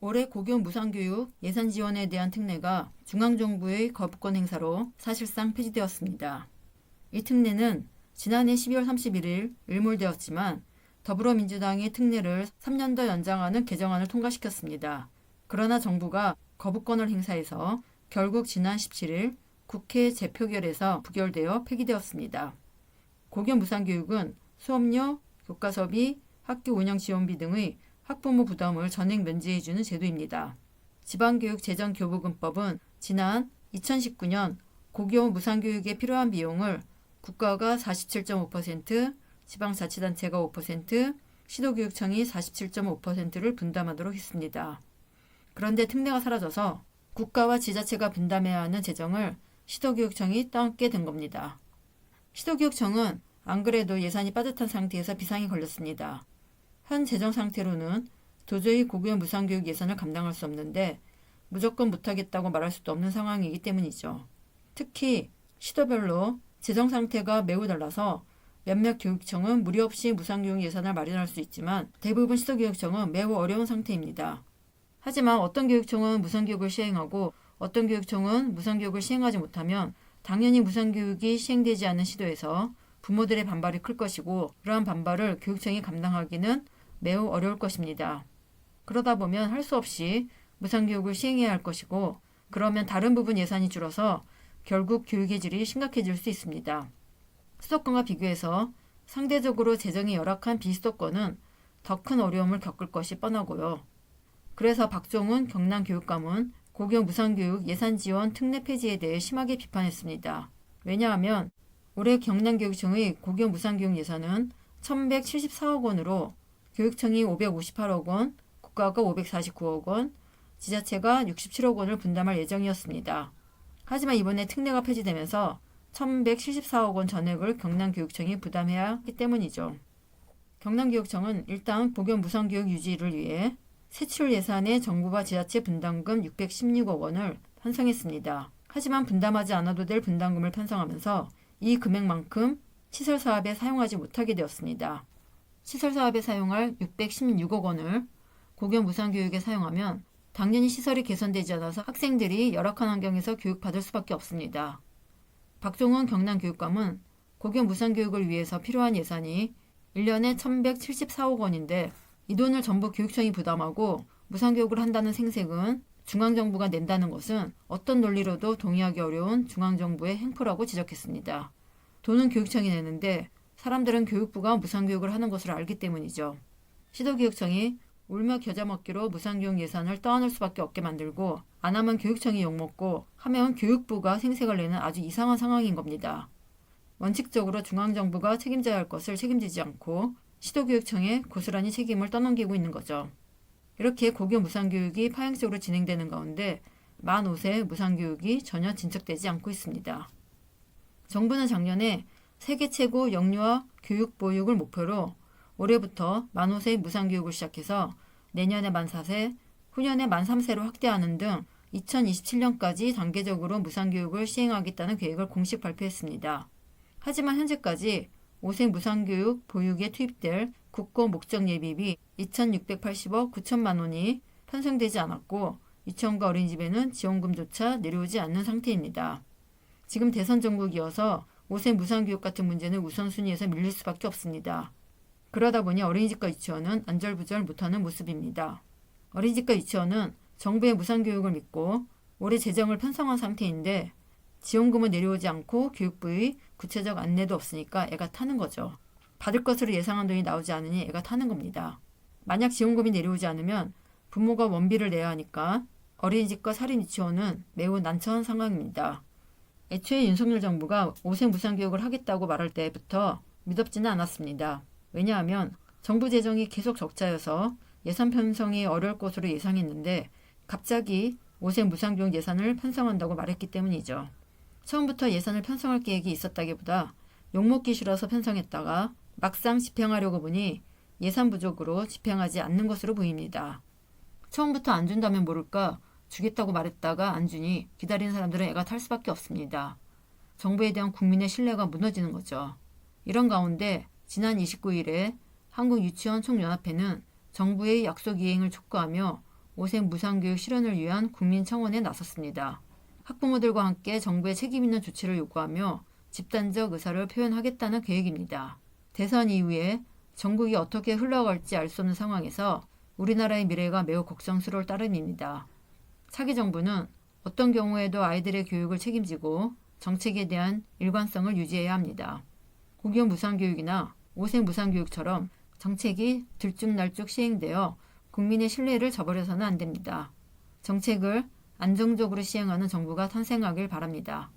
올해 고교 무상교육 예산 지원에 대한 특례가 중앙정부의 거부권 행사로 사실상 폐지되었습니다. 이 특례는 지난해 12월 31일 일몰되었지만 더불어민주당이 특례를 3년 더 연장하는 개정안을 통과시켰습니다. 그러나 정부가 거부권을 행사해서 결국 지난 17일 국회 재표결에서 부결되어 폐기되었습니다. 고교 무상교육은 수업료, 교과서비, 학교 운영 지원비 등의 학부모 부담을 전액 면제해주는 제도입니다. 지방교육재정교부금법은 지난 2019년 고교 무상교육에 필요한 비용을 국가가 47.5%, 지방자치단체가 5%, 시도교육청이 47.5%를 분담하도록 했습니다. 그런데 특례가 사라져서 국가와 지자체가 분담해야 하는 재정을 시도교육청이 떠안게 된 겁니다. 시도교육청은 안 그래도 예산이 빠듯한 상태에서 비상이 걸렸습니다. 현 재정 상태로는 도저히 고교 무상교육 예산을 감당할 수 없는데 무조건 못하겠다고 말할 수도 없는 상황이기 때문이죠. 특히 시도별로 재정 상태가 매우 달라서 몇몇 교육청은 무리 없이 무상교육 예산을 마련할 수 있지만 대부분 시도교육청은 매우 어려운 상태입니다. 하지만 어떤 교육청은 무상교육을 시행하고 어떤 교육청은 무상교육을 시행하지 못하면 당연히 무상교육이 시행되지 않는 시도에서 부모들의 반발이 클 것이고 그러한 반발을 교육청이 감당하기는 매우 어려울 것입니다. 그러다 보면 할 수 없이 무상교육을 시행해야 할 것이고 그러면 다른 부분 예산이 줄어서 결국 교육의 질이 심각해질 수 있습니다. 수도권과 비교해서 상대적으로 재정이 열악한 비수도권은 더 큰 어려움을 겪을 것이 뻔하고요. 그래서 박종훈 경남교육감은 고교 무상교육 예산 지원 특례 폐지에 대해 심하게 비판했습니다. 왜냐하면 올해 경남교육청의 고교 무상교육 예산은 1,174억 원으로 교육청이 558억 원, 국가가 549억 원, 지자체가 67억 원을 분담할 예정이었습니다. 하지만 이번에 특례가 폐지되면서 1,174억 원 전액을 경남교육청이 부담해야 하기 때문이죠. 경남교육청은 일단 고교 무상교육 유지를 위해 세출 예산에 정부와 지자체 분담금 616억 원을 편성했습니다. 하지만 분담하지 않아도 될 분담금을 편성하면서 이 금액만큼 시설사업에 사용하지 못하게 되었습니다. 시설사업에 사용할 616억 원을 고교 무상교육에 사용하면 당연히 시설이 개선되지 않아서 학생들이 열악한 환경에서 교육받을 수밖에 없습니다. 박종훈 경남교육감은 고교 무상교육을 위해서 필요한 예산이 1년에 1,174억 원인데 이 돈을 전부 교육청이 부담하고 무상교육을 한다는 생색은 중앙정부가 낸다는 것은 어떤 논리로도 동의하기 어려운 중앙정부의 행포라고 지적했습니다. 돈은 교육청이 내는데 사람들은 교육부가 무상교육을 하는 것을 알기 때문이죠. 시도교육청이 울며 겨자 먹기로 무상교육 예산을 떠안을 수밖에 없게 만들고 안 하면 교육청이 욕먹고 하면 교육부가 생색을 내는 아주 이상한 상황인 겁니다. 원칙적으로 중앙정부가 책임져야 할 것을 책임지지 않고 시도교육청에 고스란히 책임을 떠넘기고 있는 거죠. 이렇게 고교 무상교육이 파행적으로 진행되는 가운데 만 5세 무상교육이 전혀 진척되지 않고 있습니다. 정부는 작년에 세계 최고 영유아 교육 보육을 목표로 올해부터 만 5세 무상교육을 시작해서 내년에 만 4세, 후년에 만 3세로 확대하는 등 2027년까지 단계적으로 무상교육을 시행하겠다는 계획을 공식 발표했습니다. 하지만 현재까지 5세 무상교육 보육에 투입될 국고 목적 예비비 2,680억 9천만 원이 편성되지 않았고 유치원과 어린이집에는 지원금조차 내려오지 않는 상태입니다. 지금 대선 정국이어서 5세 무상교육 같은 문제는 우선순위에서 밀릴 수밖에 없습니다. 그러다 보니 어린이집과 유치원은 안절부절 못하는 모습입니다. 어린이집과 유치원은 정부의 무상교육을 믿고 올해 재정을 편성한 상태인데 지원금은 내려오지 않고 교육부의 구체적 안내도 없으니까 애가 타는 거죠. 받을 것으로 예상한 돈이 나오지 않으니 애가 타는 겁니다. 만약 지원금이 내려오지 않으면 부모가 원비를 내야 하니까 어린이집과 사립유치원은 매우 난처한 상황입니다. 애초에 윤석열 정부가 5세 무상교육을 하겠다고 말할 때부터 믿었지는 않았습니다. 왜냐하면 정부 재정이 계속 적자여서 예산 편성이 어려울 것으로 예상했는데 갑자기 5세 무상교육 예산을 편성한다고 말했기 때문이죠. 처음부터 예산을 편성할 계획이 있었다기보다 욕먹기 싫어서 편성했다가 막상 집행하려고 보니 예산 부족으로 집행하지 않는 것으로 보입니다. 처음부터 안 준다면 모를까 주겠다고 말했다가 안 주니 기다리는 사람들은 애가 탈 수밖에 없습니다. 정부에 대한 국민의 신뢰가 무너지는 거죠. 이런 가운데 지난 29일에 한국유치원 총연합회는 정부의 약속 이행을 촉구하며 오색 무상교육 실현을 위한 국민청원에 나섰습니다. 학부모들과 함께 정부의 책임 있는 조치를 요구하며 집단적 의사를 표현하겠다는 계획입니다. 대선 이후에 전국이 어떻게 흘러갈지 알 수 없는 상황에서 우리나라의 미래가 매우 걱정스러울 따름입니다. 차기 정부는 어떤 경우에도 아이들의 교육을 책임지고 정책에 대한 일관성을 유지해야 합니다. 고교 무상교육이나 오색 무상교육처럼 정책이 들쭉날쭉 시행되어 국민의 신뢰를 저버려서는 안 됩니다. 정책을 안정적으로 시행하는 정부가 탄생하길 바랍니다.